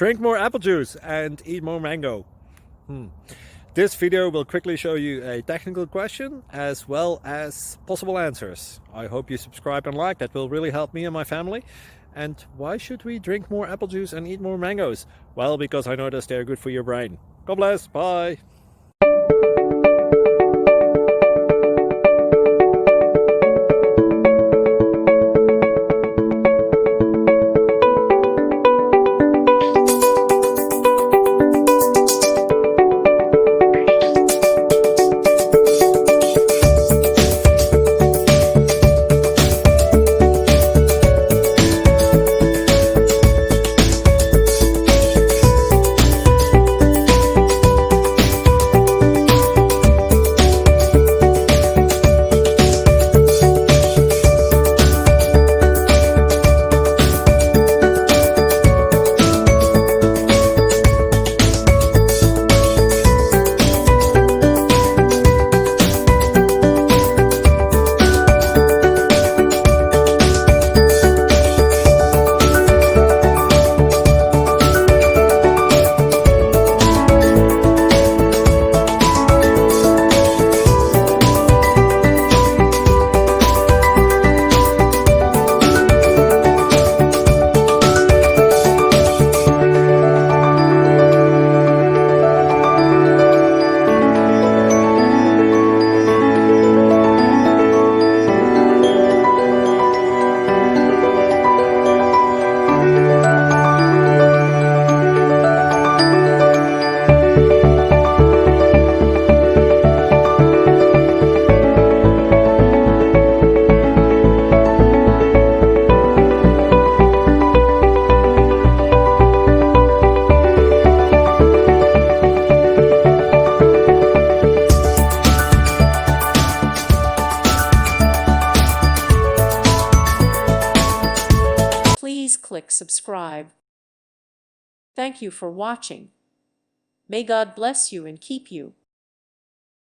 Drink more apple juice and eat more mango. This video will quickly show you a technical question as well as possible answers. I hope you subscribe and like, that will really help me and my family. And why should we drink more apple juice and eat more mangoes? Well, because I noticed they're good for your brain. God bless, bye! Please click subscribe. Thank you for watching. May God bless you and keep you.